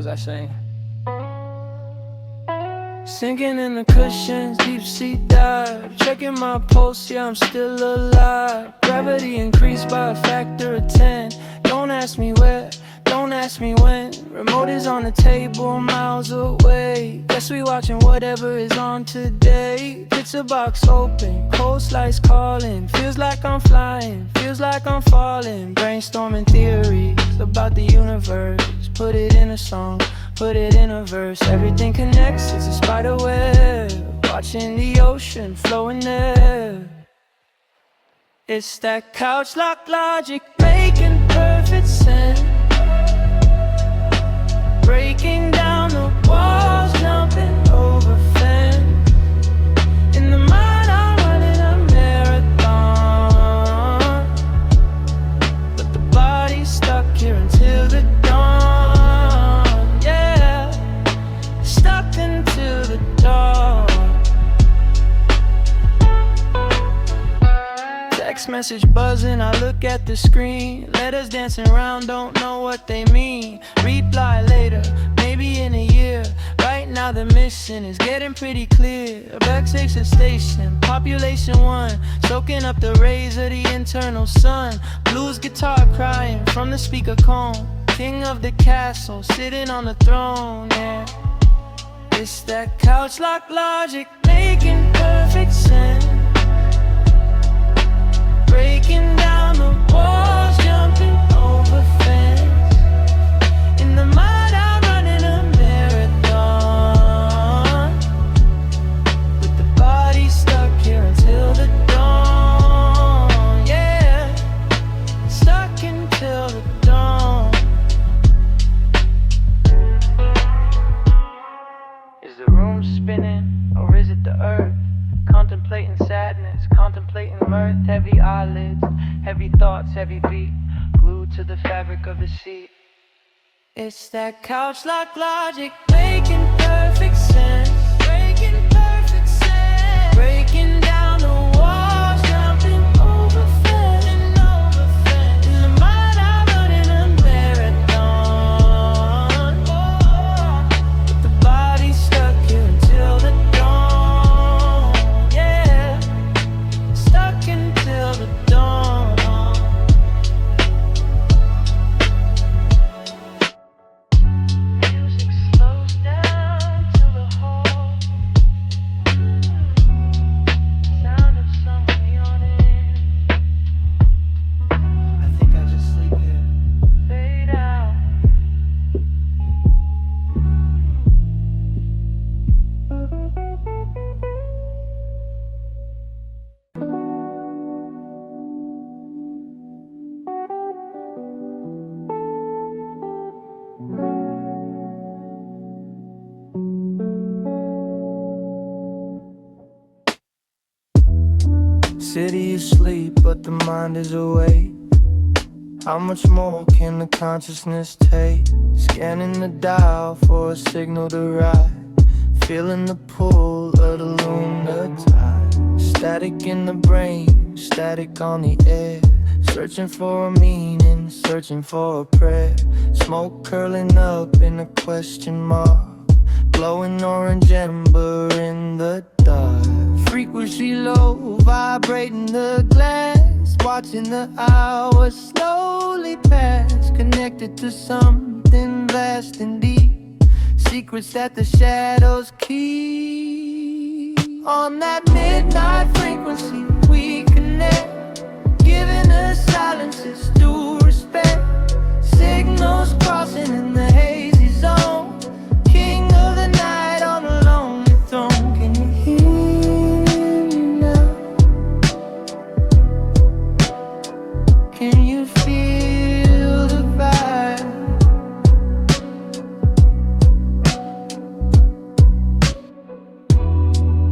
was I saying? Sinking in the cushions, deep sea dive. Checking my pulse, yeah, I'm still alive. Gravity increased by a factor of 10. Don't ask me where, don't ask me when. Remote is on the table, miles away. Guess we watching whatever is on today. Pizza box open, cold slice calling. Feels like I'm flying, feels like I'm falling. Brainstorming theories about the universe. Put it in a song, put it in a verse. Everything connects, it's a spider web. Watching the ocean flowing there. It's that couch lock logic making perfect sense. Breaking down the walls, jumping over fence. In the mind I'm running a marathon, but the body's stuck here until the dawn. Yeah, stuck until the dawn. Text message buzzing, I look at the screen. Letters dancing around, don't know what they mean. Reply later, maybe in a year. Right now the mission is getting pretty clear. Backstage at station, population 1, soaking up the rays of the internal sun. Blues guitar crying from the speaker cone. King of the castle, sitting on the throne, yeah. It's that couch lock logic making perfect sense. Breaking down the walls, jumping over fence. In the mind I'm running a marathon, with the body stuck here until the dawn. Yeah, stuck until the dawn. Is the room spinning or is it the earth? Contemplating sadness, contemplating mirth. Heavy eyelids, heavy thoughts, heavy beat, glued to the fabric of the seat. It's that couch lock logic making perfect sense. Breaking perfect sense. Breaking down the walls, jumping over fence. In the mind I'm running a marathon, but the body's stuck here until the dawn. Yeah, stuck until the dawn. Music slows down to the whole sound of someone yawning. I think I just sleep here. Fade out. City is asleep, but the mind is awake. How much more can the consciousness take? Scanning the dial for a signal to ride. Feeling the pull of the lunar tide. Static in the brain, static on the air. Searching for a meaning, searching for a prayer. Smoke curling up in a question mark. Glowing orange ember in the dark. Frequency low, vibrating the glass. Watching the hours slowly pass. Connected to something vast and deep. Secrets that the shadows keep. On that midnight frequency we connect. Giving the silences due respect. Signals crossing in the hazy zone. King of the night on a lonely throne. Can you hear me now? Can you feel the vibe?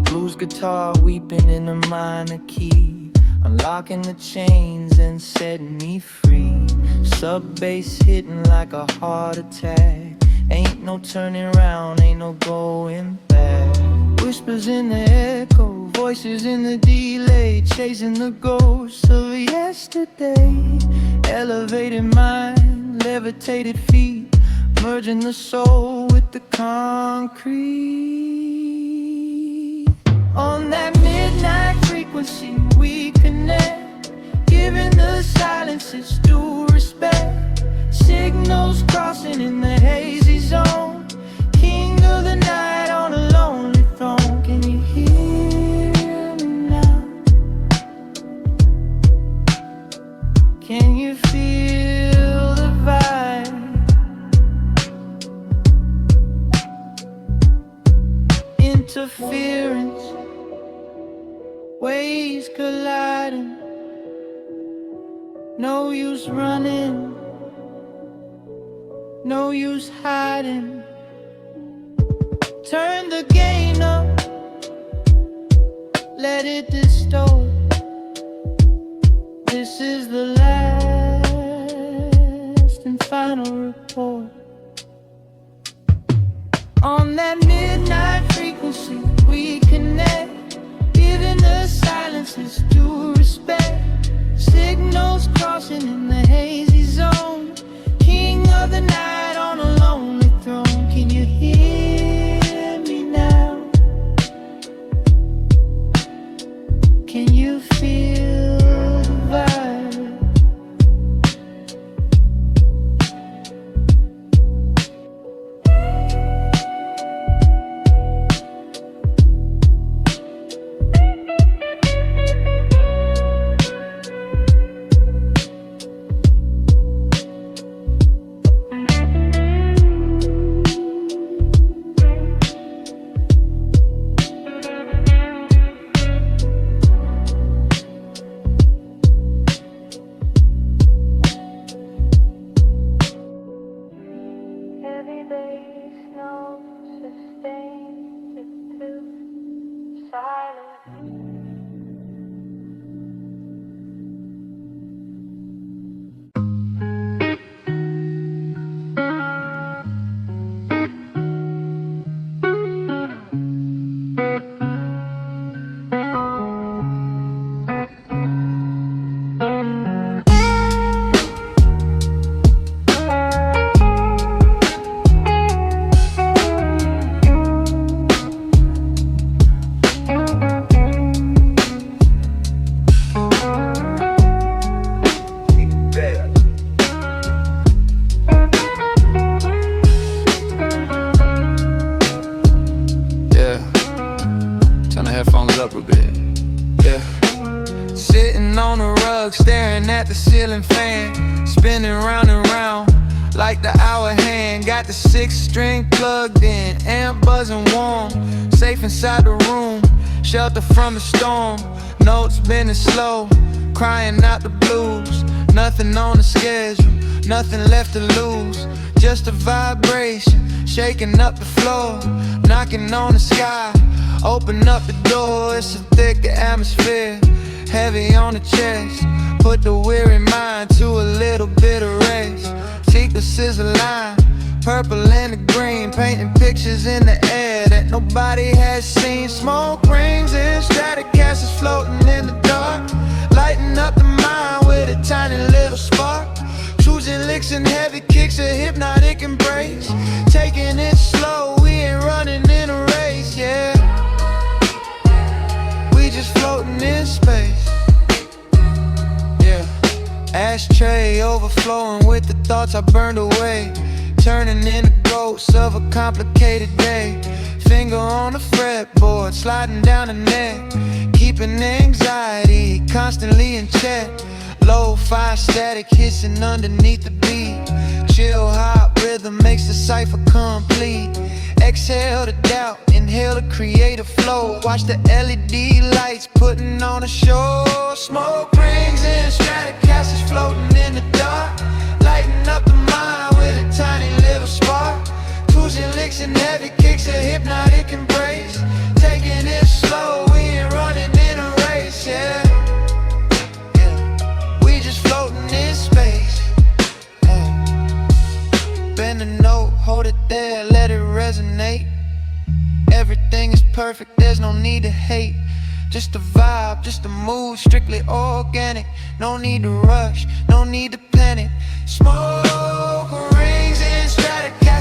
Blues guitar weeping in a minor key. Unlocking the chains and setting me free. Sub bass hitting like a heart attack. Ain't no turning around, ain't no going back. Whispers in the echo, voices in the delay. Chasing the ghosts of yesterday. Elevated mind, levitated feet. merging the soul with the concrete. On that midnight frequency we connect, giving the silences due respect. Signals crossing in the hazy zone, king of the night on a lonely throne. Can you hear me now? Can you feel the vibe? Interference, waves colliding. No use running, no use hiding. Turn the gain up, let it distort. This is the last and final report. On that midnight frequency we connect, giving the silences due respect. Signals crossing in the hazy zone, king of the night on a lonely throne. Can you hear me now? Can you feel the vibe? Staring at the ceiling fan, spinning round and round like the hour hand. Got the 6-string plugged in, amp buzzing warm, safe inside the room, shelter from the storm. Notes bending slow, crying out the blues. Nothing on the schedule, nothing left to lose. Just a vibration, shaking up the floor, knocking on the sky. Open up the door, it's a thick atmosphere, heavy on the chest. Put the weary mind to a little bit of rest. Sequences align, purple and the green, painting pictures in the air that nobody has seen. Smoke rings and Stratocasters floating in the dark, lighting up the mind with a tiny little spark. Choosing licks and heavy kicks, a hypnotic embrace. Taking it slow, we ain't running in a race, yeah. We just floating in space. Ashtray overflowing with the thoughts I burned away, turning into ghosts of a complicated day. Finger on the fretboard, sliding down the neck, keeping anxiety constantly in check. Lo-fi static hissing underneath the beat. Chill hop rhythm makes the cipher complete. Exhale the doubt, inhale the creative flow. Watch the LED lights putting on a show. Smoke rings and Stratocasters floating in the dark, lighting up the mind with a tiny little spark. Cruising licks and heavy kicks, a hypnotic embrace. Taking it slow, we ain't running in a race, yeah. We just floating in space. Bend the note, hold it there, let it resonate. Everything is perfect, there's no need to hate. Just a vibe, just a mood, strictly organic. No need to rush, no need to panic. Smoke rings and Stratocasters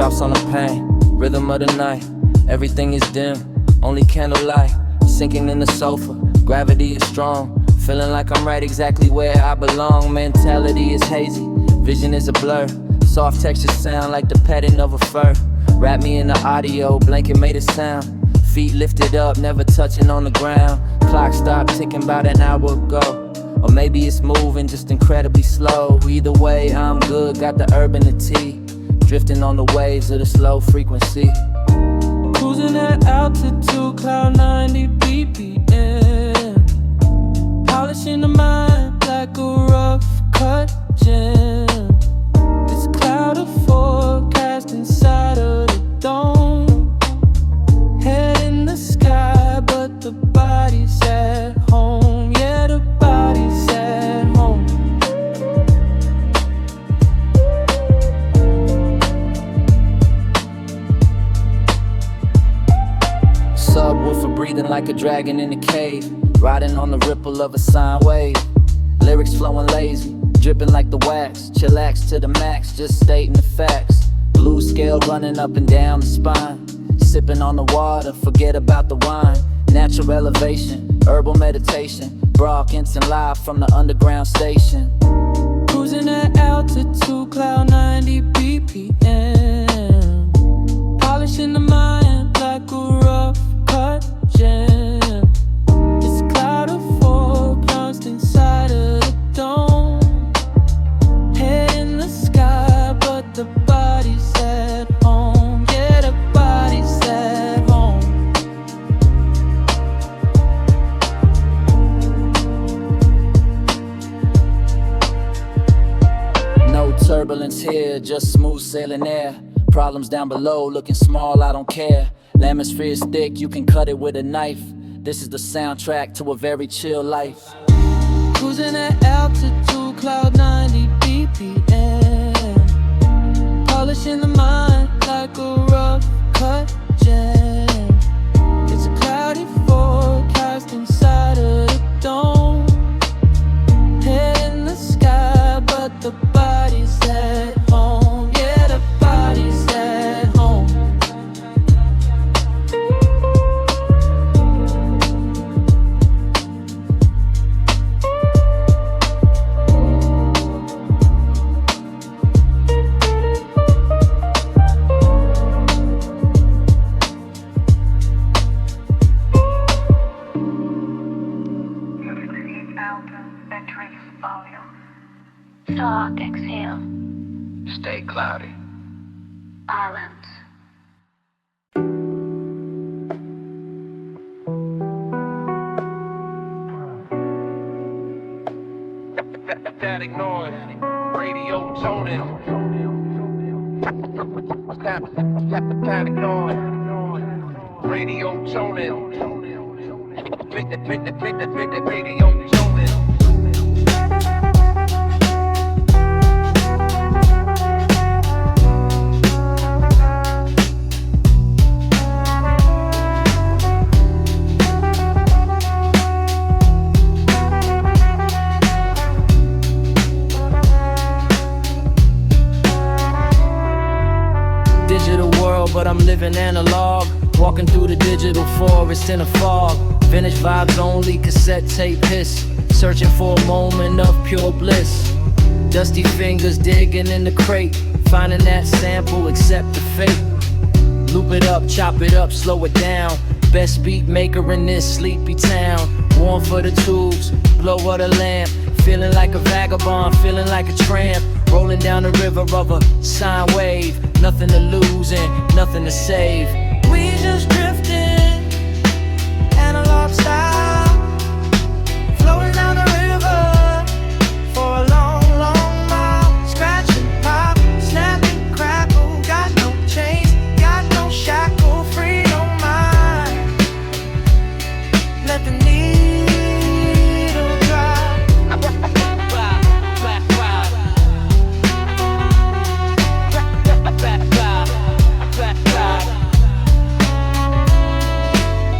Raindrops on the pane, rhythm of the night. Everything is dim, only candlelight. Sinking in the sofa, gravity is strong. Feeling like I'm right exactly where I belong. Mentality is hazy, vision is a blur. Soft textures sound like the petting of a fur. Wrap me in the audio, blanket made a sound. Feet lifted up, never touching on the ground. Clock stopped ticking about an hour ago. Or maybe it's moving just incredibly slow. Either way, I'm good, got the herb and the tea. Drifting on the waves of the slow frequency. Cruising at altitude, cloud 90 BPM. Polishing the mind like a rough cut gem. This cloud of forecast inside of the dome. Head in the sky, but the body's at home. Yeah, the body's at home. Subwoofer breathing like a dragon in a cave. Riding on the ripple of a sine wave. Lyrics flowing lazy, dripping like the wax. Chillax to the max, just stating the facts. Blue scale running up and down the spine. Sipping on the water, forget about the wine. Natural elevation, herbal meditation. Broadcasting live from the underground station. Cruising at altitude, cloud 90 BPM. Polishing the mind like a rough cut gem. This cloud of forecast inside of the dome. Head in the sky, but the body's at home. Yeah, the body's at home. No turbulence here, just smooth sailing air. Problems down below, looking small, I don't care. The atmosphere is thick, you can cut it with a knife. This is the soundtrack to a very chill life. Cruising at altitude, cloud 90 BPM. Polishing the mind like a rough cut gem. It's a cloudy forecast inside of the dome. Head in the sky, but the body's at home. Yeah, the body's at home. Talk, exhale. Stay cloudy. Balance. Static noise, radio toning. Static noise, radio toning. Radio toning. But I'm living analog, walking through the digital forest in a fog. Vintage vibes only, cassette tape hiss, searching for a moment of pure bliss. Dusty fingers digging in the crate, finding that sample, accept the fate. Loop it up, chop it up, slow it down. Best beat maker in this sleepy town. Warm for the tubes, blow of the lamp. Feeling like a vagabond, feeling like a tramp. Rolling down the river of a sine wave. Nothing to lose and nothing to save. We just drifting, analog style, flowing down the river for a long, long mile. Scratch and pop, snap and crackle. Got no chains, got no shackle, free no mind. Let the needle drop.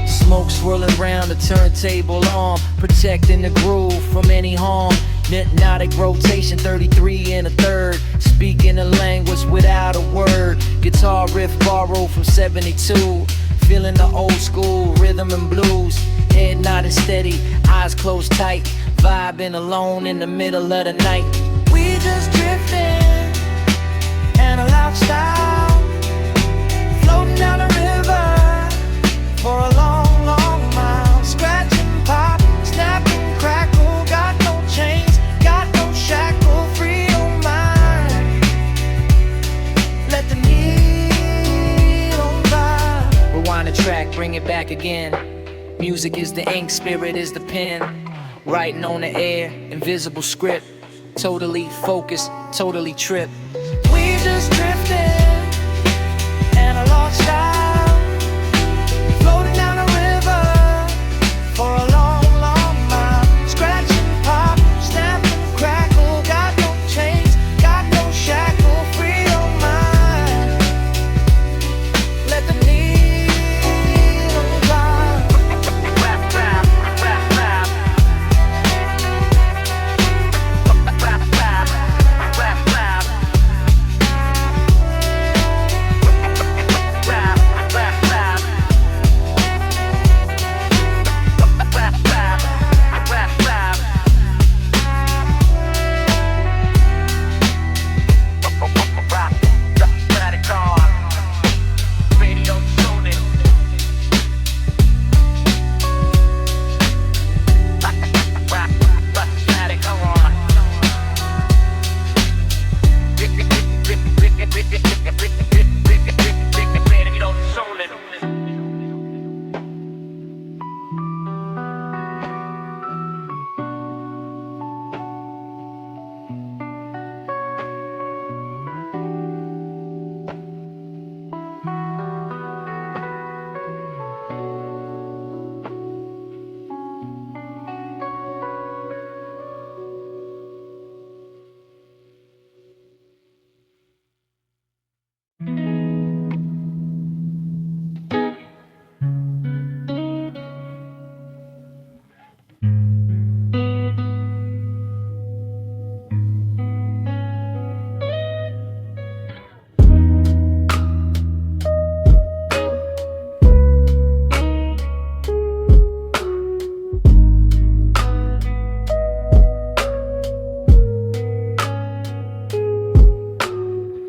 Smoke swirling round the turntable arm, protecting the groove from any harm. Hypnotic rotation, 33 and a third, speaking a language without a word. Guitar guitar riff borrowed from 72. Feeling the old school rhythm and blues. Head nodded steady, eyes closed tight. Vibing alone in the middle of the night. We just drifting, analog style, floating down the river for a long, long mile. Scratch and pop, snap and crackle. Got no chains, got no shackle. Free your mind, let the needle vibe. Rewind the track, bring it back again. Music is the ink, spirit is the pen. Writing on the air, invisible script. Totally focused, totally tripped. We just drifting, analog style, floating down the river for a long, long mile. Scratch and pop, snap and crackle. Got no chains, got no shackle. Free your mind, let the needle glide. Rap, rap, rap, rap. Rap, rap, rap, rap. Rap, rap, rap. Rap, rap, rap, rap. Rap, static on. Radio tuning. Rap, static on. Radio tuning.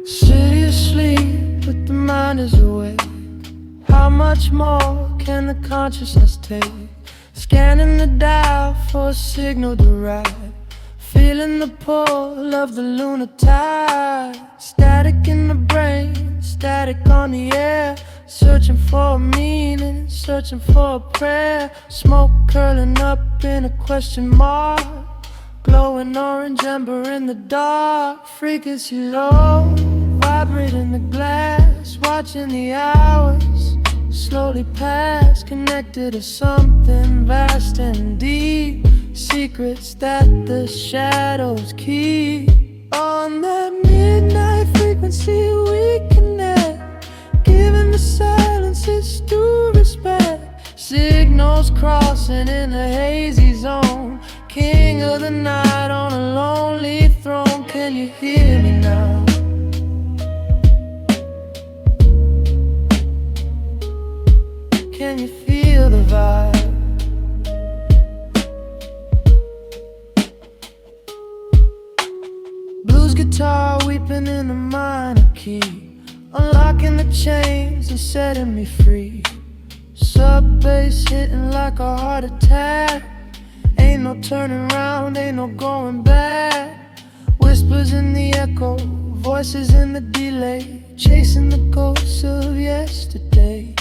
City asleep, but the mind is awake. How much more can the consciousness take? Scanning the dial for a signal to ride. Feeling the pull of the lunar tide. Static in the brain, static on the air. Searching for a meaning, searching for a prayer. Smoke curling up in a question mark. Glowing orange ember in the dark. Frequency low, vibrating the glass. Watching the hours slowly pass. Connected to something vast and deep. Secrets that the shadows keep. On that midnight frequency we connect. Giving the silences due respect. Signals crossing in a hazy zone. King of the night on a lonely throne. Can you hear me now? Can you feel the vibe? Blues guitar weeping in a minor key. Unlocking the chains and setting me free. Sub bass hitting like a heart attack. Ain't no turning around, ain't no going back. Whispers in the echo, voices in the delay. Chasing the ghosts of yesterday.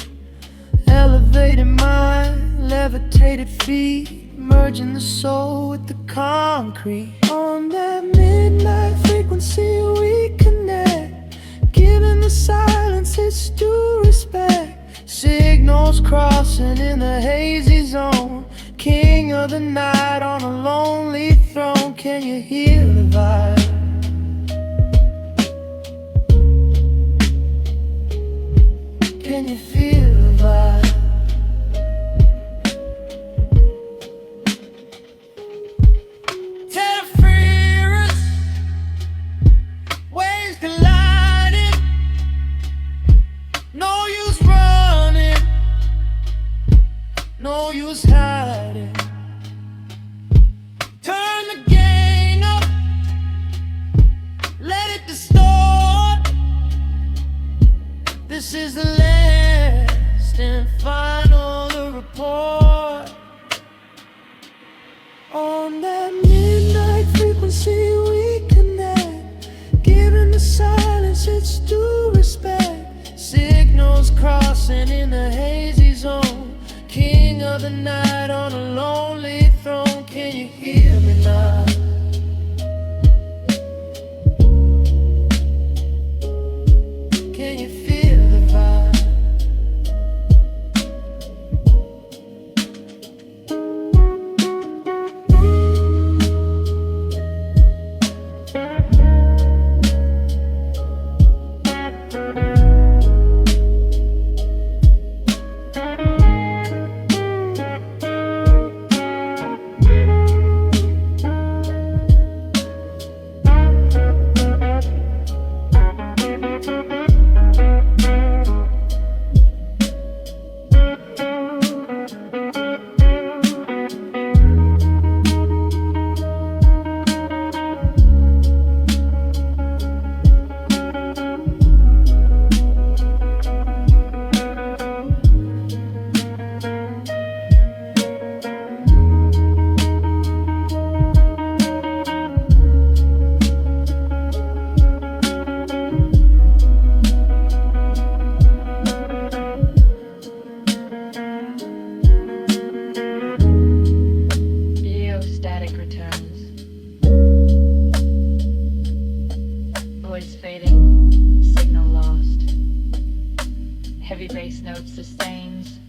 Elevated mind, levitated feet. Merging the soul with the concrete. On that midnight frequency we connect. Giving the silence its due respect. Signals crossing in a hazy zone. King of the night on a lonely throne. Can you hear the vibe? Can you feel the vibe? Interference, waves colliding. This is the last and final report. On that midnight frequency we connect, giving the silence its due respect. Signals crossing in the hazy zone, king of the night on a lonely throne. Can you hear me now? Can you feel the vibe? Static returns. Voice fading, signal lost. Heavy bass notes sustains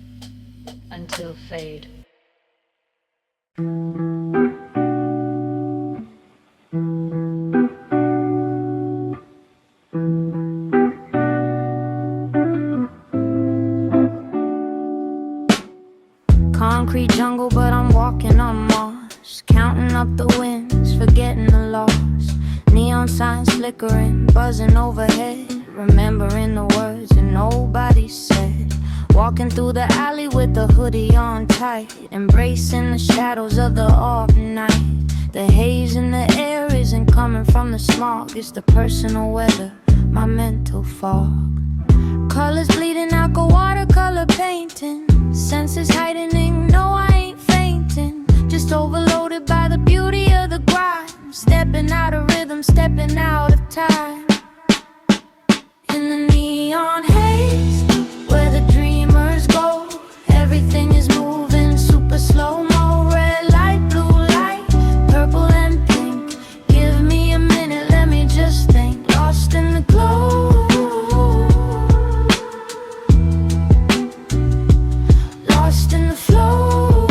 until fade. Concrete jungle, but I'm walking on Mars, counting up the wins, forgetting the loss. Neon signs flickering, buzzing overhead, remembering the words that nobody said. Walking through the alley with the hoodie on tight, embracing the shadows of the off night. The haze in the air isn't coming from the smog, it's the personal weather, my mental fog. Colors bleeding out, go watercolor painting. Senses heightening, no I ain't fainting. Just overloaded by the beauty of the grind. Stepping out of rhythm, stepping out of time. In the neon haze, where the dreamers go, everything is moving super slow-mo. Red light, blue light, purple and pink. Give me a minute, let me just think. Lost in the glow, lost in the flow.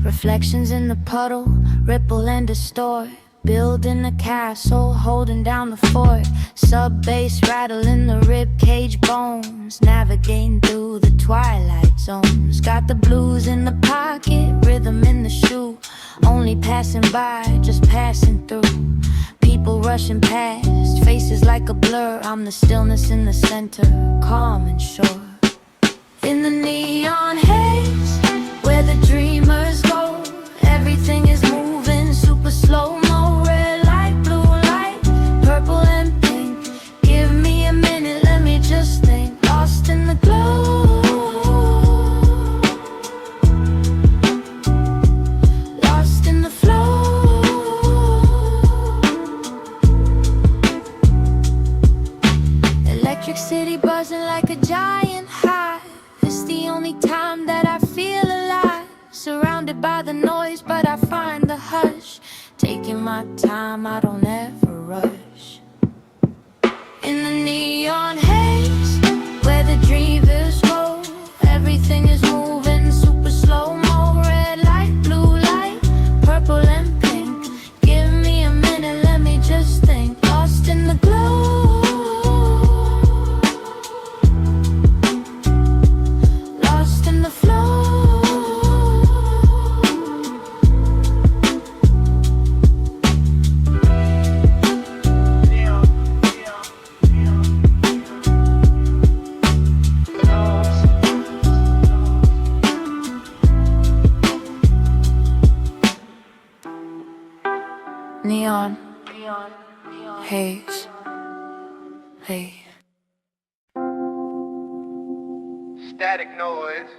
Reflections in the puddle, ripple and distort. Building a castle, holding down the fort. Sub-bass rattling the rib cage bones, navigating through the twilight zones. Got the blues in the pocket, rhythm in the shoe. Only passing by, just passing through. People rushing past, faces like a blur. I'm the stillness in the center, calm and sure. In the neon haze, where the dreamers go, everything is moving super slow-mo. Red light, blue light, purple and pink. Give me a minute, let me just think. Lost in the glow, lost in the flow. Electric city buzzing like a giant hive. It's the only time that I feel alive. Surrounded by the noise, but I find the hush. Taking my time, I don't ever rush. In the neon haze, where the dreamers go, everything is moving super slow-mo. Red light, blue light, purple and pink. Give me a minute, let me just think. Lost in the glow, lost in the flow. Neon, neon, neon. Haze. Hey. Static noise.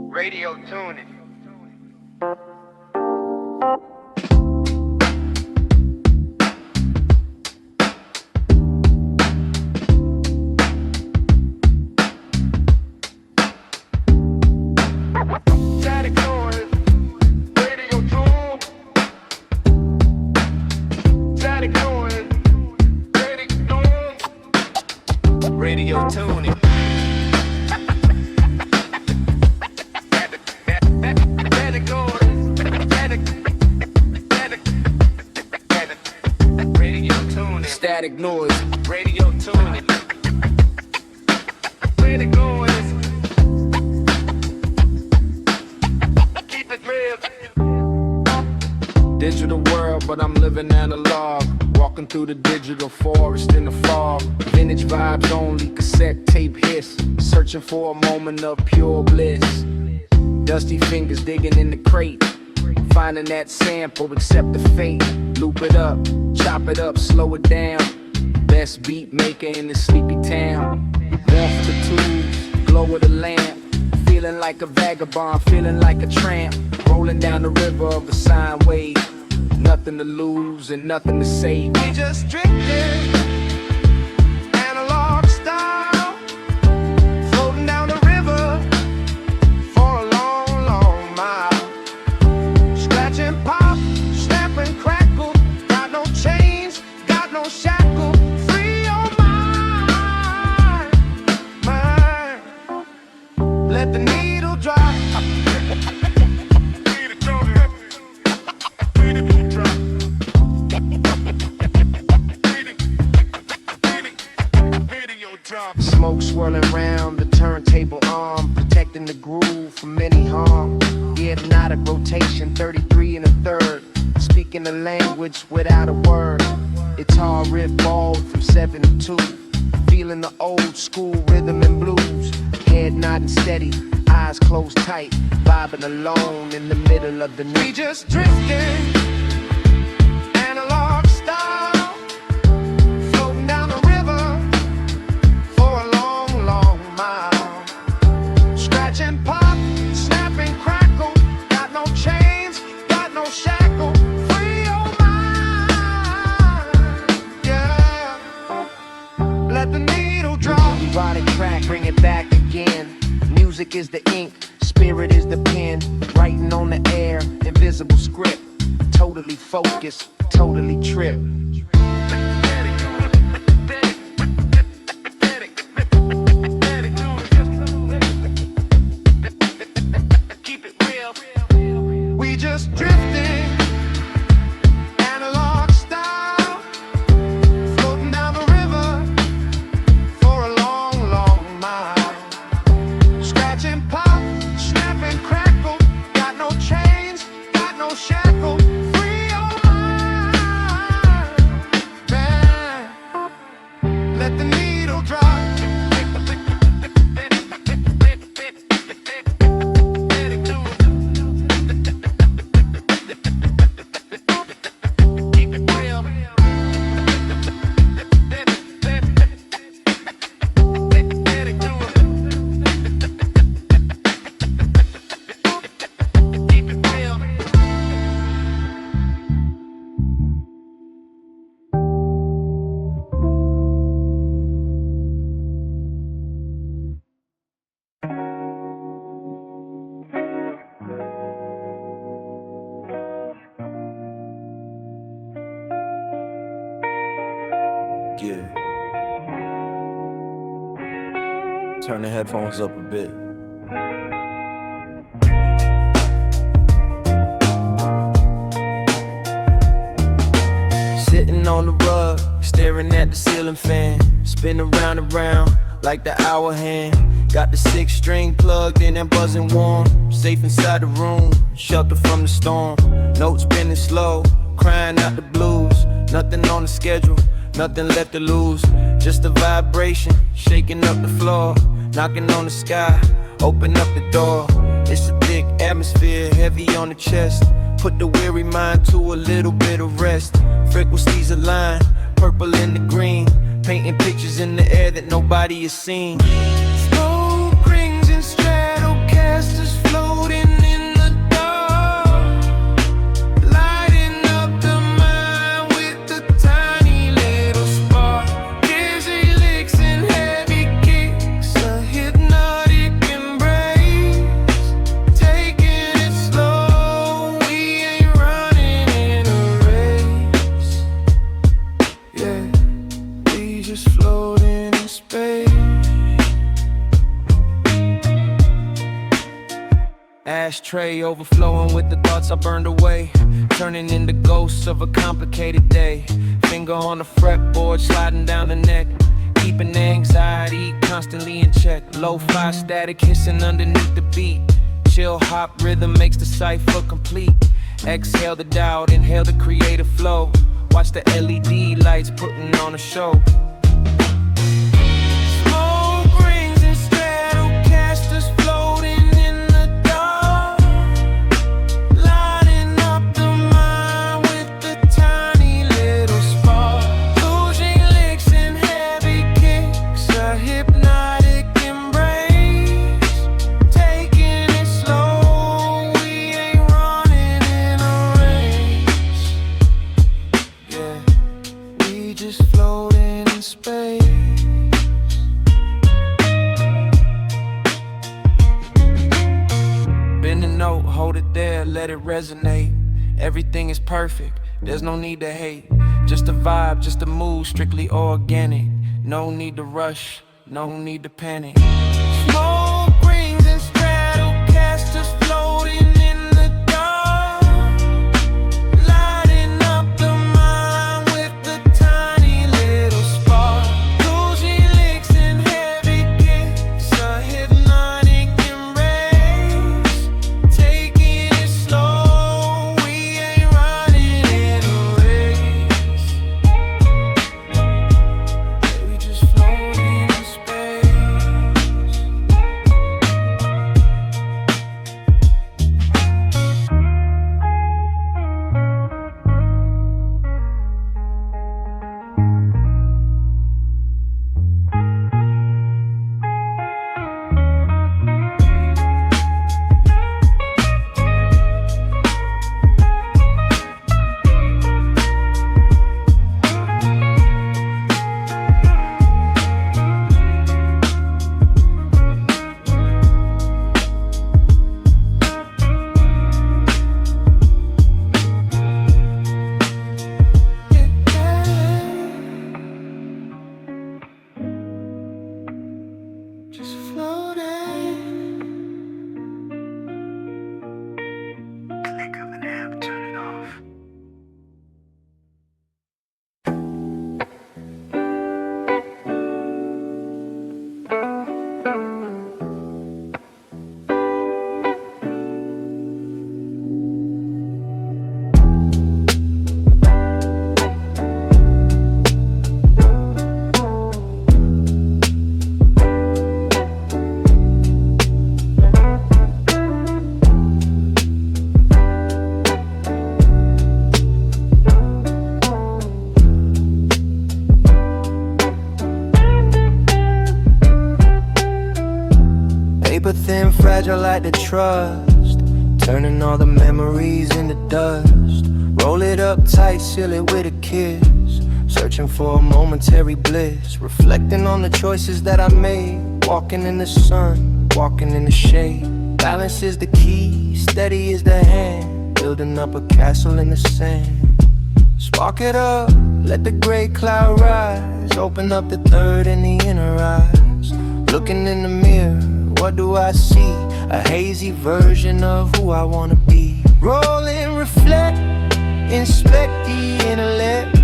Radio tuning. Static noise. Radio tune. Static noise. Radio tuning. Static noise, radio tuning. Static noise. Keep it real. Digital world, but I'm living analog. Walking through the digital forest in the fog. Vintage vibes only, cassette tape hiss. Searching for a moment of pure bliss. Dusty fingers digging in the crate. Finding that sample, accept the fate. Loop it up, chop it up, slow it down. Best beat maker in the sleepy town. Warmth for the tubes, glow of the lamp. Feeling like a vagabond, feeling like a tramp. Rolling down the river of a sine wave. Nothing to lose and nothing to save. We just drifting, analog style. Floating down the river for a long, long mile. Scratching pop, snap and crackle. Got no chains, got no shackle. Free your mind, mind. Let the needle drop. Smoke swirling round the turntable arm, protecting the groove from any harm. The hypnotic rotation, 33 and a third. Speaking the language without a word. Guitar riff balled from 7 to 2. Feeling the old school rhythm and blues. Head nodding steady, eyes closed tight. Vibing alone in the middle of the night. We just drifting, analog style. Floating down the river for a long, long mile. Scratching pop, snap and crackle. Got no chains, got no shackle. Free your mind, yeah. Let the needle drop. Erotic track, bring it back again. Music is the ink, spirit is the pen. Writing on the air, invisible script. Totally focused, totally tripped. Keep it real. We just drifting, analog style. Floating down the river for a long, long mile. Scratching pop, snap and crackle. Got no chains, got no shackle. Free your mind, man. Let the needle drop. Keep it real. Keep it real. Yeah. Turn the headphones up a bit. Sitting on the rug, staring at the ceiling fan. Spin around and round like the hour hand. Got the 6-string plugged in and buzzing warm. Safe inside the room, shelter from the storm. Notes spinning slow, crying out the blues. Nothing on the schedule, nothing left to lose. Just a vibration, shaking up the floor. Knocking on the sky, open up the door. It's a thick atmosphere, heavy on the chest. put the weary mind to a little bit of rest. Frequencies align, purple and the green, painting pictures in the air that nobody has seen. Smoke rings and Stratocasters floating in the dark, lighting up the mind with a tiny little spark. Dizzy licks and heavy kicks, a hypnotic embrace, taking it slow. We ain't running in a race, yeah, we just floating in space. Ashtray overflowing with the thoughts I burned away, turning into ghosts of a complicated day. Finger on the fretboard, sliding down the neck, keeping the anxiety constantly in check. Lo-fi static hissing underneath the beat. Chill hop rhythm makes the cipher complete. Exhale the doubt, inhale the creative flow. Watch the LED lights putting on a show. Smoke rings and Stratocasters floating in the dark, lighting up the mind with a tiny little spark. Losing licks and heavy kicks, a hypnotic embrace, taking it slow. We ain't running in a race, yeah, we just floating in space. Bend the note, hold it there, let it resonate. Everything is perfect, there's no need to hate. Just a vibe, just a mood, strictly organic. No need to rush, no need to panic. Smoke rings and Stratocasters floating in the dark, lighting up the mind with a tiny little spark. Bluesy licks and heavy kicks, a hypnotic embrace, taking it slow. We ain't running in a race, we just floating in space. Just floating. Think of an app, turn it off. Paper thin, fragile like the trust, turning all the memories into dust. Roll it up tight, seal it with a kiss, searching for a momentary bliss. Reflecting on the choices that I made, walking in the sun, walking in the shade. Balance is the key, steady is the hand, building up a castle in the sand. Spark it up, let the gray cloud rise, open up the third and the inner eyes. Looking in the mirror, what do I see? A hazy version of who I wanna be. Roll and reflect, inspect the intellect,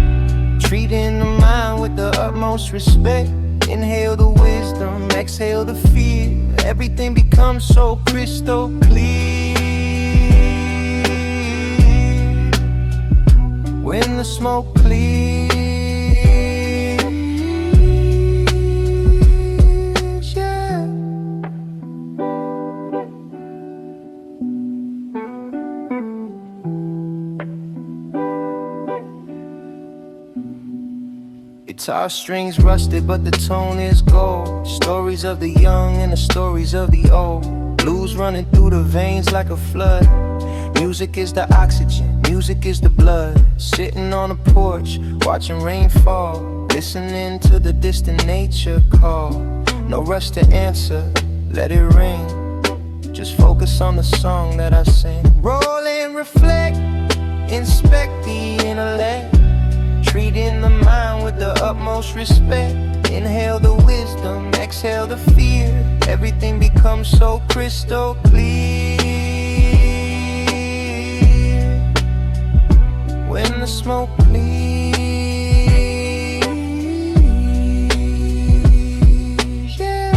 treating the mind with the utmost respect. Inhale the wisdom, exhale the fear, everything becomes so crystal clear. When the smoke clears, yeah. Guitar strings rusted, but the tone is gold. Stories of the young and the stories of the old. Blues running through the veins like a flood. Music is the oxygen, music is the blood. Sitting on a porch, watching rain fall, listening to the distant nature call. No rush to answer, let it ring. Just focus on the song that I sing. Roll and reflect, inspect the intellect. Treating the mind with the utmost respect. Inhale the wisdom, exhale the fear. Everything becomes so crystal clear when the smoke clears. Yeah.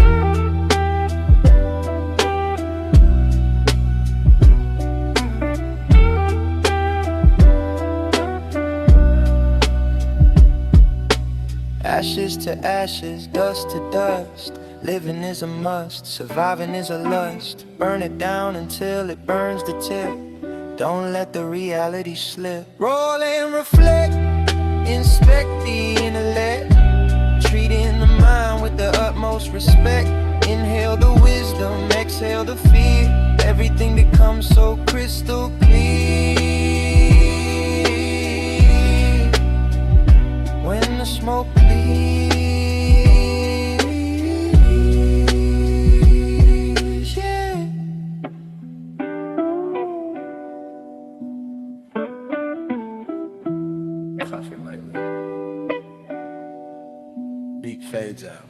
Ashes to ashes, dust to dust. Living is a must, surviving is a lust. Burn it down until it burns the tip. Don't let the reality slip. Roll and reflect, inspect the intellect. Treating the mind with the utmost respect. Inhale the wisdom, exhale the fear. Everything becomes so crystal clear when the smoke clears. Beat fades out.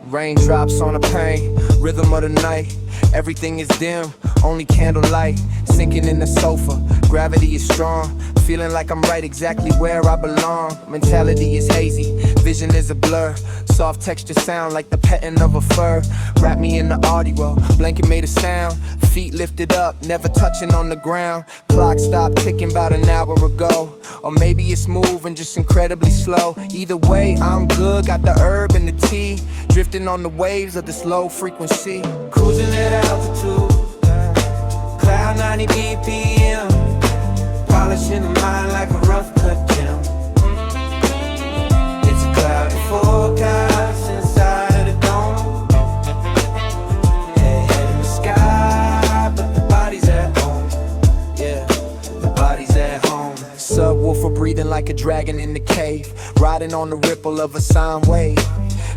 Raindrops on the pain, rhythm of the night. Everything is dim, only candlelight. Sinking in the sofa, gravity is strong. Feeling like I'm right exactly where I belong. Mentality is hazy, vision is a blur. Soft texture sound like the petting of a fur. Wrap me in the audio, blanket made a sound. Feet lifted up, never touching on the ground. Clock stopped ticking about an hour ago. Or maybe it's moving just incredibly slow. Either way, I'm good, got the herb and the tea. Drifting on the waves of this low frequency. Cruising at altitude, cloud 90 BPM. Polishing the mind like a rough cut gem. It's a cloudy forecast inside of the dome. Head in the sky, but the body's at home. Yeah, the body's at home. Subwoofer breathing like a dragon in the cave. Riding on the ripple of a sine wave.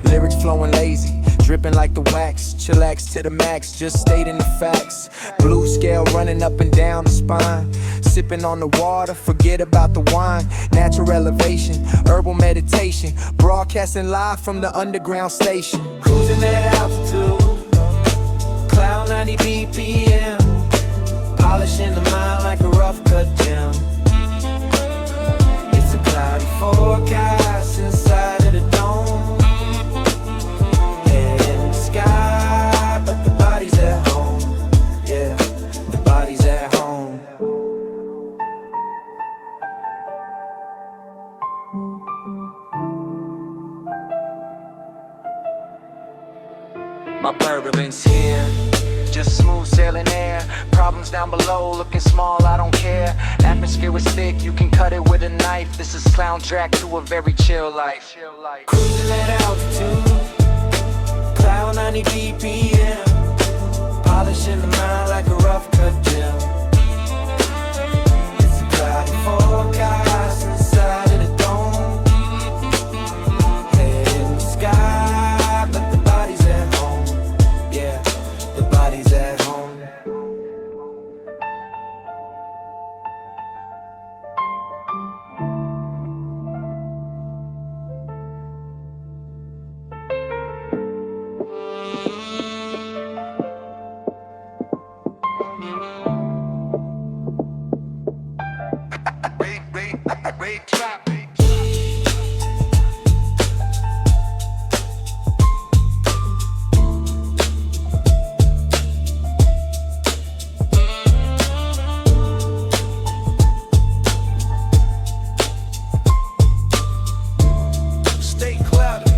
Lyrics flowing lazy, dripping like the wax. Chillax to the max, just stating the facts. Blue scale running up and down the spine. Sipping on the water, forget about the wine. Natural elevation, herbal meditation. Broadcasting live from the underground station. Cruising at altitude, cloud 90 BPM. Polishing the mind like a rough cut gem. It's a cloudy forecast inside of the dome. Sky, but the body's at home. Yeah, the body's at home. My bourbon's here. Just smooth sailing air. Problems down below, looking small, I don't care. Atmosphere is thick, you can cut it with a knife. This is soundtrack to a very chill life. Cruising at altitude, cloud 90 BPM, polishing the mind like a rough cut gem. It's a cloudy forecast inside of the dome. Head in the sky, but the body's at home. Yeah, the body's at home. Stay cloudy.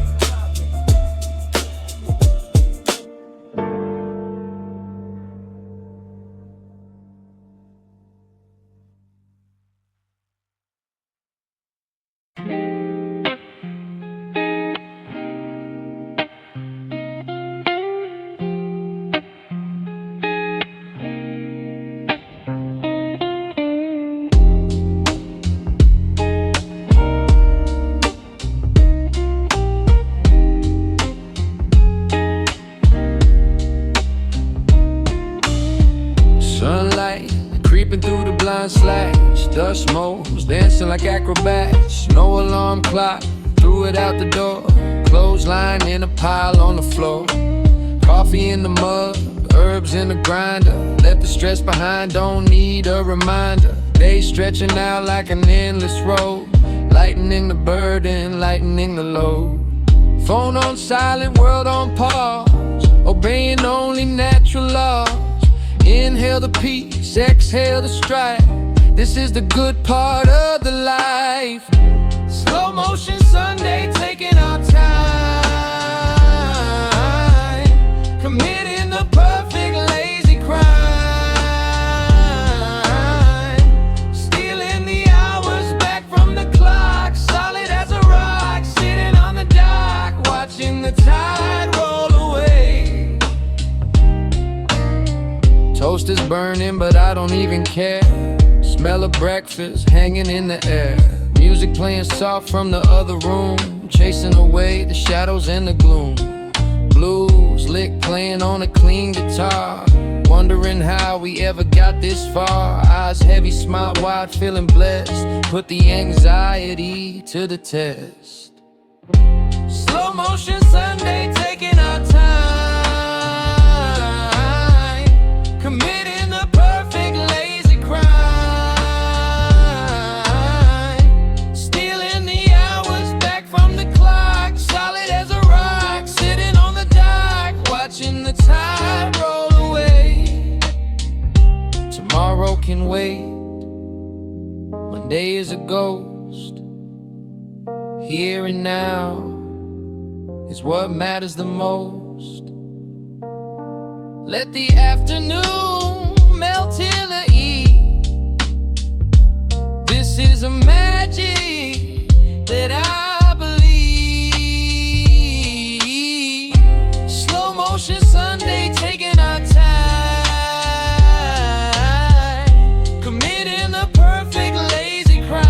Sunlight creeping through the blind slash. Dust moles dancing like acrobats. No alarm clock, threw it out the door. Clothesline in a pile on the floor. Coffee in the mug, herbs in the grinder. Left the stress behind, don't need a reminder. Day stretching out like an endless road. Lightening the burden, lightening the load. Phone on silent, world on pause. Obeying only natural laws. Inhale the peace, exhale the strife. This is the good part of the life. Slow motion Sunday, taking our time. Committing the perfect lazy crime. Stealing the hours back from the clock. Solid as a rock, sitting on the dock. Watching the tide roll away. Toast is burning, but I don't even care. Smell of breakfast hanging in the air. Music playing soft from the other room, chasing away the shadows and the gloom. Blues lick playing on a clean guitar. Wondering how we ever got this far. Eyes heavy, smile wide, feeling blessed. Put the anxiety to the test. Slow motion Sunday, taking our time. Committing the perfect lazy crime. Stealing the hours back from the clock. Solid as a rock, sitting on the dock. Watching the tide roll away. Tomorrow can wait. Monday is a ghost. Here and now is what matters the most. Let the afternoon melt till the eve. This is a magic that I believe. Slow motion Sunday, taking our time. Committing the perfect lazy crime.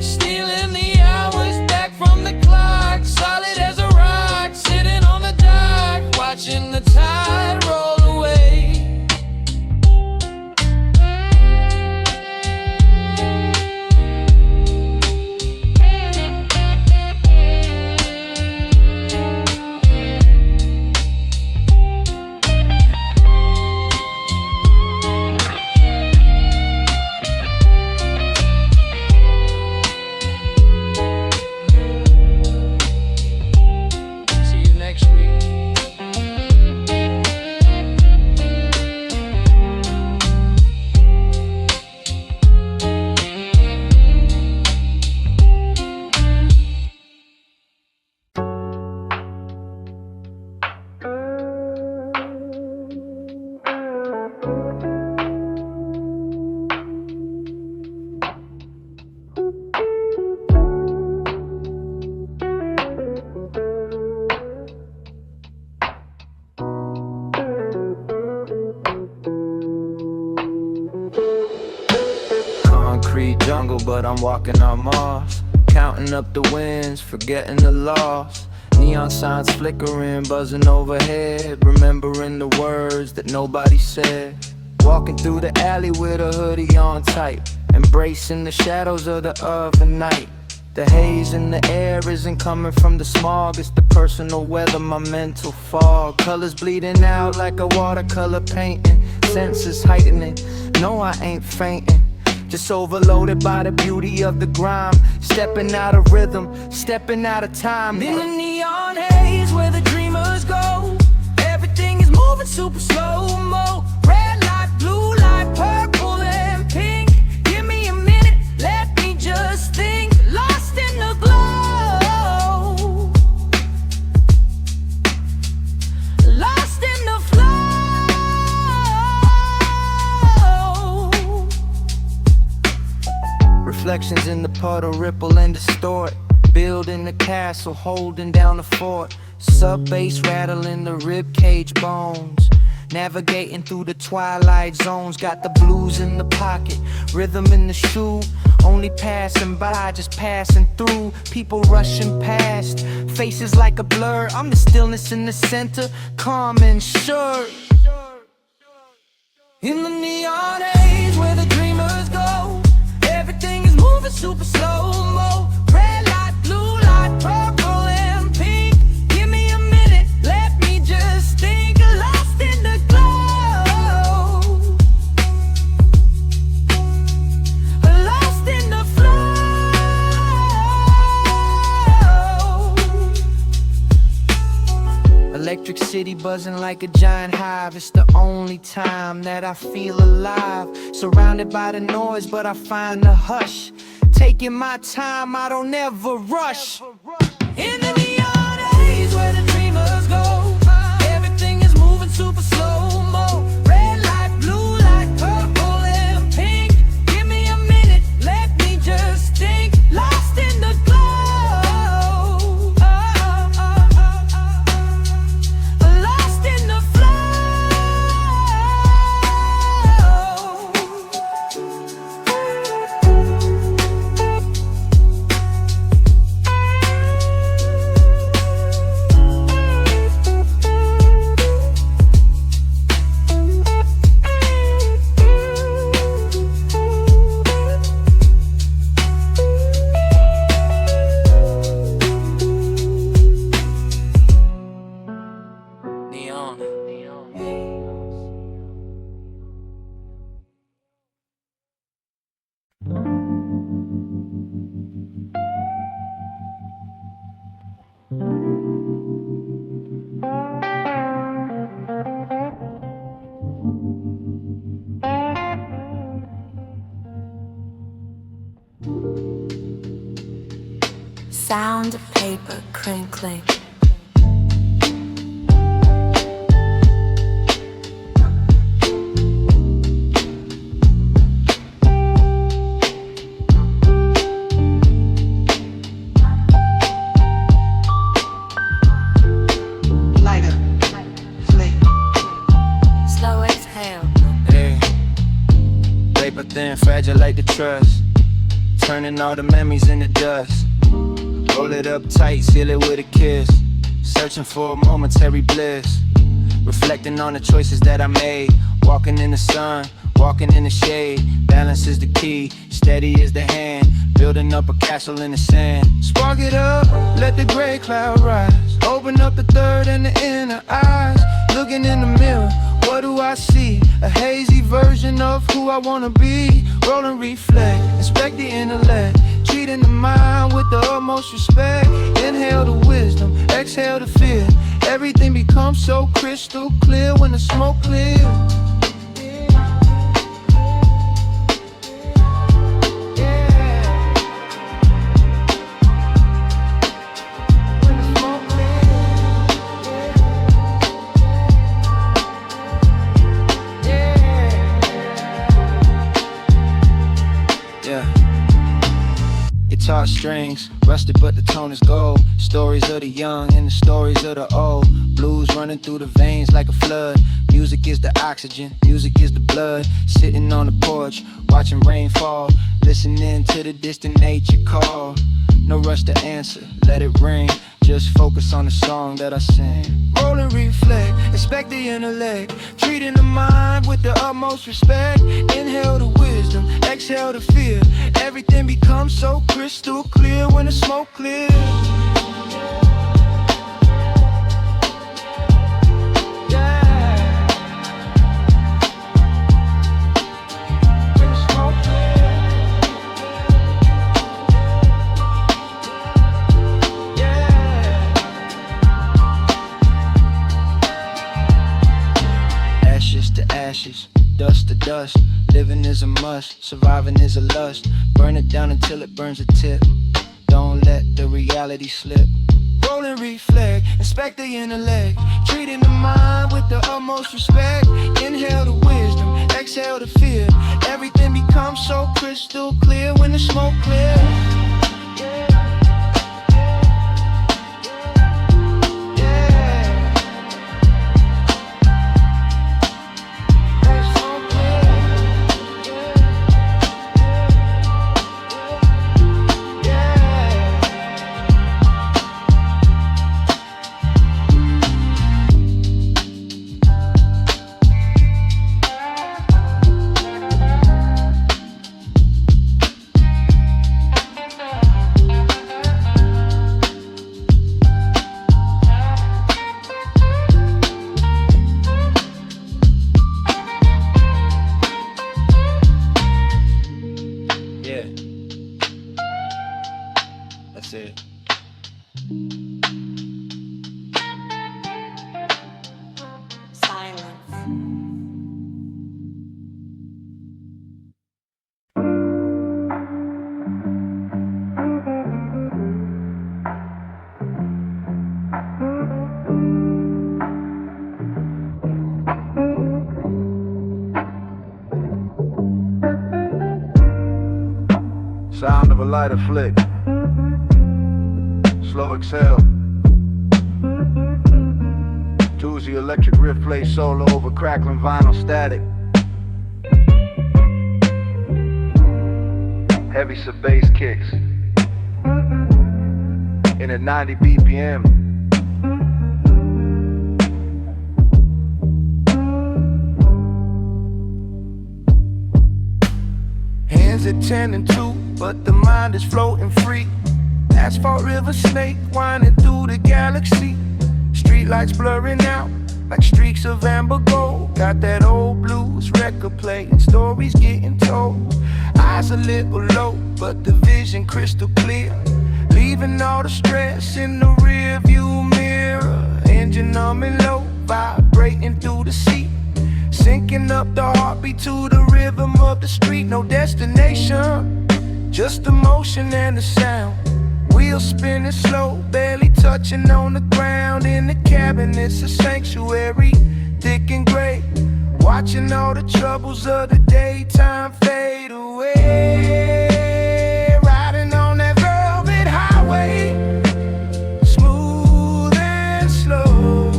Stealing the hours back from the clock. Solid as a rock, sitting on the dock. Watching the tide roll away. but I'm walking on Mars. Counting up the wins, forgetting the loss. Neon signs flickering, buzzing overhead, remembering the words that nobody said. Walking through the alley with a hoodie on tight, embracing the shadows of the oven night. The haze in the air isn't coming from the smog, it's the personal weather, my mental fog. Colors bleeding out like a watercolor painting, senses heightening, no I ain't fainting. Just overloaded by the beauty of the grime, stepping out of rhythm, stepping out of time. In the neon haze where the dreamers go, everything is moving super slow-mo. Red light, blue light, purple and pink. Give me a minute, let me just think. Lost in the glow, lost in the flow. Reflections in the puddle ripple and distort, building the castle, holding down the fort. Sub-bass rattling the ribcage bones, navigating through the twilight zones. Got the blues in the pocket, rhythm in the shoe. Only passing by, just passing through. People rushing past, faces like a blur. I'm the stillness in the center, calm and sure. In the neon haze where the dreamers go, everything is moving super slow-mo. Red light, blue light, purple and pink. Give me a minute, let me just think. Lost in the glow, lost in the flow. Electric city buzzing like a giant hive. It's the only time that I feel alive. Surrounded by the noise, but I find the hush. Taking my time, I don't ever rush. In the neon haze where the dreamers go, everything is moving super slow-mo. Red light, blue light, purple and pink. Give me a minute, let me just think. Lost in the glow, lost in the flow. Neon. Sound of paper crinkling. Lighter, flick. Slow exhale. Hey, paper thin, fragile like the trust, turning all the memories into dust. Roll it up tight, seal it with a kiss, searching for a momentary bliss. Reflecting on the choices that I made, walking in the sun, walking in the shade. Balance is the key, steady is the hand, building up a castle in the sand. Spark it up, let the gray cloud rise, open up the third and the inner eyes. Looking in the mirror, what do I see? A hazy version of who I wanna be. Roll and reflect, inspect the intellect, treating the mind with the utmost respect. Inhale the wisdom, exhale the fear. Everything becomes so crystal clear when the smoke clears. Talk strings, rusted but the tone is gold. Stories of the young and the stories of the old. Blues running through the veins like a flood. Music is the oxygen, music is the blood. Sitting on the porch, watching rain fall, listening to the distant nature call. No rush to answer, let it ring. Just focus on the song that I sing. Roll and reflect, expect the intellect. Treating the mind with the utmost respect. Inhale the wisdom, exhale the fear. Everything becomes so crystal clear when the smoke clears. Dust to dust, living is a must, surviving is a lust. Burn it down until it burns a tip. Don't let the reality slip. Roll and reflect, inspect the intellect. Treating the mind with the utmost respect. Inhale the wisdom, exhale the fear. Everything becomes so crystal clear when the smoke clears. Sound of a lighter flick. Slow exhale. Tuesday electric riff plays solo over crackling vinyl static. Heavy sub bass kicks in at 90 BPM. Hands at 10 and 2, but the mind is floating free. Asphalt river snake winding through the galaxy. Streetlights blurring out like streaks of amber gold. Got that old blues record playing, stories getting told. Eyes a little low, but the vision crystal clear. Leaving all the stress in the rear view mirror. Engine humming low, vibrating through the seat. Syncing up the heartbeat to the rhythm of the street. No destination, just the motion and the sound. Wheels spinning slow, barely touching on the ground. In the cabin, it's a sanctuary, thick and gray. Watching all the troubles of the daytime fade away. Riding on that velvet highway, smooth and slow,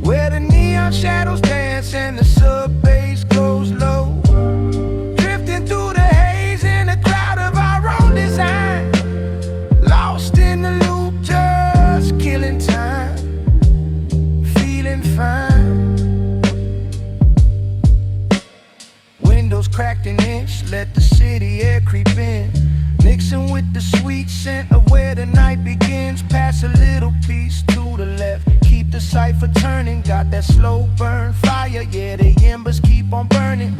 where the neon shadows dance and the sub bass goes low. Drifting through the haze in a cloud of our own design. Lost in the loop, just killing time. Feeling fine. Windows cracked an inch, let the city air creep in. Mixing with the sweet scent of where the night begins. Pass a little piece to the left, keep the cipher turning. Got that slow burn fire, yeah, the embers keep on burning.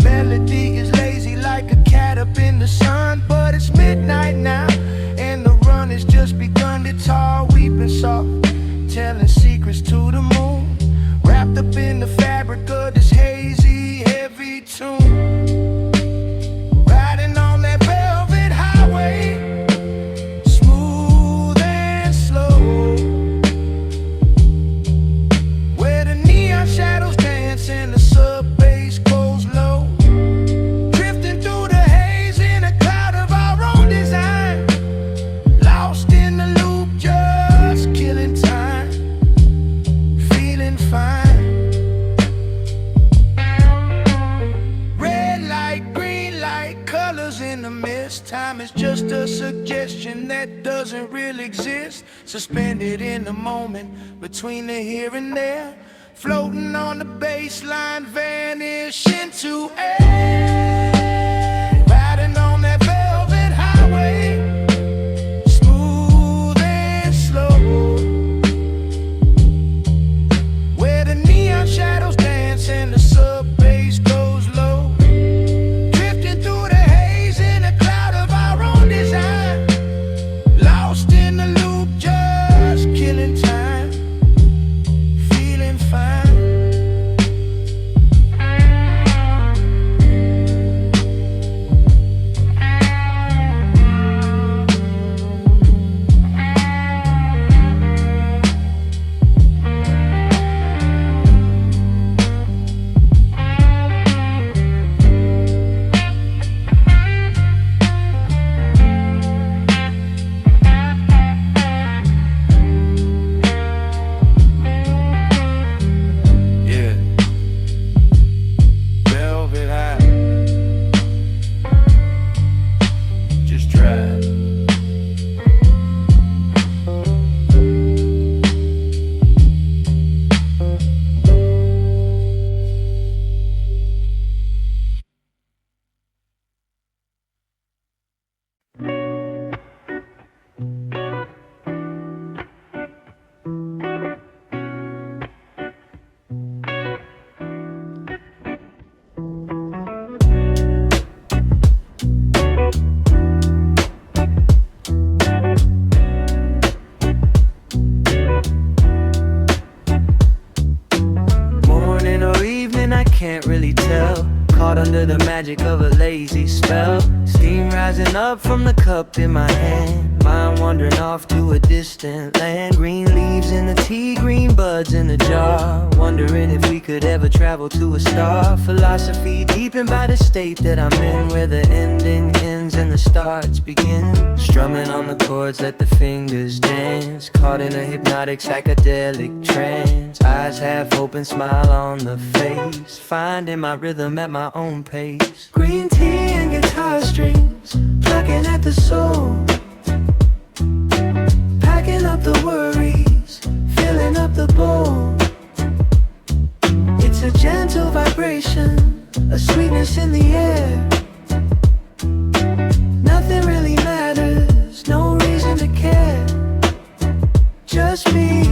Melody is lazy like a cat up in the sun. But it's midnight now, and the run has just begun. Guitar weeping soft, telling secrets to the moon. Wrapped up in the fabric of this hazy, heavy tune. Riding on that velvet highway, smooth and slow, where the neon shadows dance and the sub bass goes low. Drifting through the haze in a cloud real exists, suspended in the moment between the here and there, floating on the baseline, vanish into air, riding on that velvet highway, smooth and slow, where the neon shadows dance and the sub bass goes low, drifting through the haze in a cloud of our own design, lost in the loop, just killing time, feeling fine. Can't really tell, caught under the magic of a lazy spell, steam rising up from the cup in my hand, mind wandering off to a distant land, green leaves in the tea, green buds in the jar, wondering if we could ever travel to a star, philosophy deepened by the state that I'm in, where the ending ends and the starts begin, strumming on the chords, let the fingers dance, caught in a hypnotic psychedelic trance, eyes half open, smile on the face, finding my rhythm at my own pace, green tea and guitar strings, plucking at the soul, packing up the worries, filling up the bowl, it's a gentle vibration, a sweetness in the air, nothing really matters, no reason to care, just me.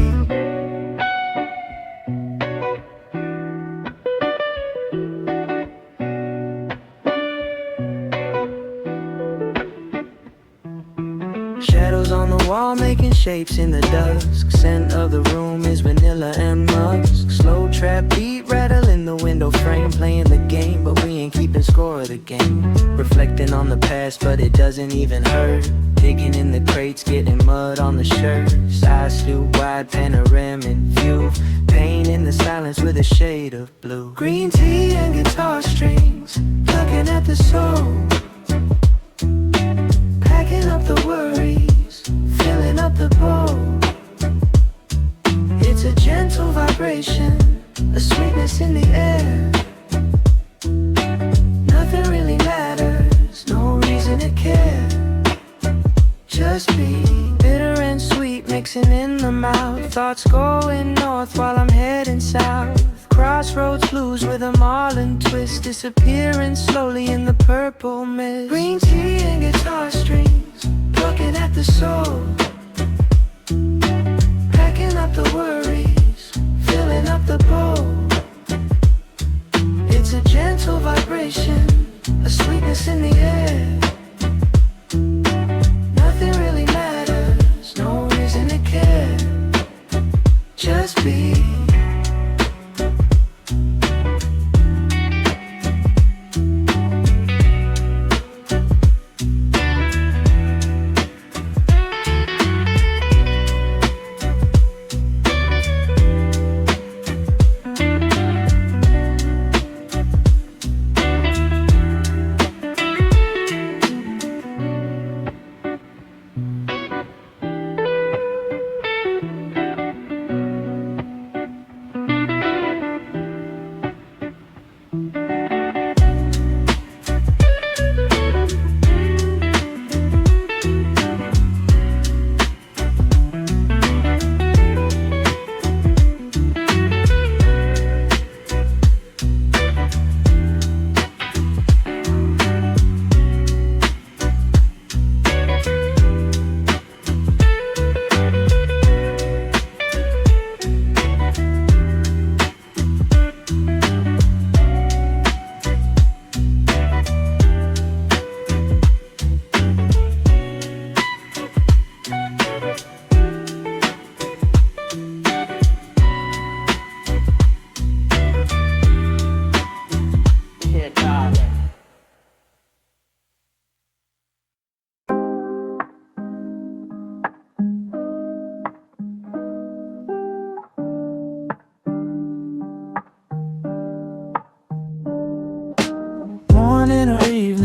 Shadows on the wall making shapes in the dusk, scent of the room is vanilla and musk, slow trap beat rattle in the window frame, playing the game but we ain't keeping score of the game, reflecting on the past but it doesn't even hurt, digging in the crates, getting mud on the shirts, eyes stoop wide, panoramic view, pain in the silence with a shade of blue, green tea and guitar strings, plucking at the soul, packing up the worries, filling up the bowl, it's a gentle vibration, a sweetness in the air, nothing really matters, no reason to care, just be bitter and sweet mixing in the mouth, thoughts going north while I'm heading south, crossroads blues with a marlin twist, disappearing slowly in the purple mist, green tea and guitar strings, plucking at the soul, packing up the worries, filling up the bowl, it's a gentle vibration, a sweetness in the air, nothing really matters, no reason to care, just be.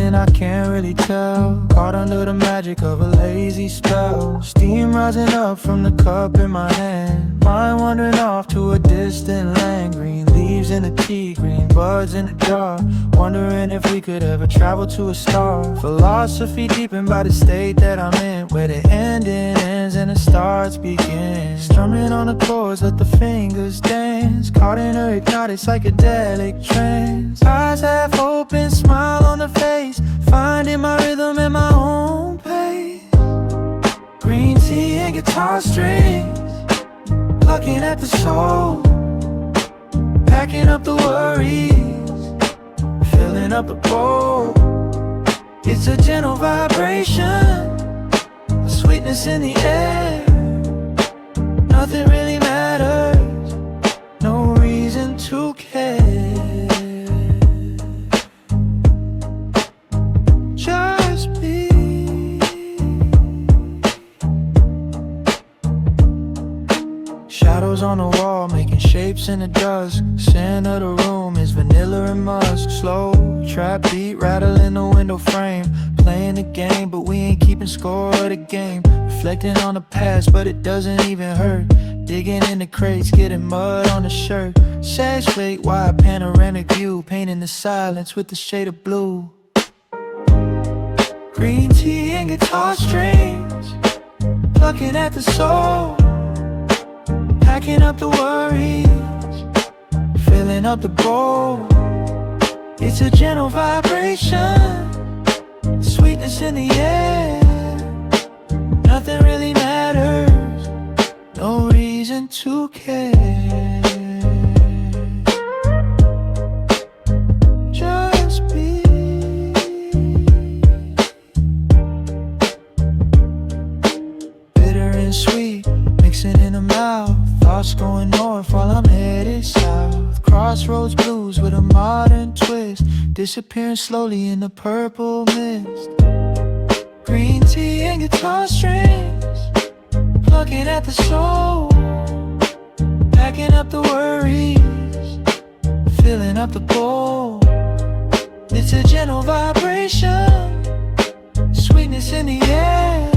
reason I can't really tell. Caught under the magic of a lazy spell. Steam rising up from the cup in my hand. Mind wandering off to a distant land. Green leaves in the tea, green buds in the jar. Wondering if we could ever travel to a star. Philosophy deepened by the state that I'm in, where the ending ends and the starts begin. Strumming on the chords, let the fingers dance. Caught in a hypnotic psychedelic trance. Eyes half open, smile on the face. Finding my rhythm at my own pace. Green tea and guitar strings, plucking at the soul. Packing up the worries, filling up the bowl. It's a gentle vibration, a sweetness in the air. Nothing really matters, no reason to care. Just be. Shadows on the wall, making shapes in the dusk. Scent of the room is vanilla and musk. Slow trap beat rattling the window frame. Playing the game, but we ain't keeping score of the game. Reflecting on the past, but it doesn't even hurt. Digging in the crates, getting mud on the shirt. Sex wait, wide panoramic view, painting the silence with the shade of blue. Green tea and guitar strings, plucking at the soul. Packing up the worries, filling up the bowl. It's a gentle vibration, sweetness in the air. Nothing really matters, no reason to care. Just be. Bitter and sweet, mixing in the mouth. Thoughts going north while I'm headed south. Crossroads blues with a modern twist, disappearing slowly in the purple mist. Green tea and guitar strings, plucking at the soul. Packing up the worries, filling up the bowl. It's a gentle vibration, sweetness in the air.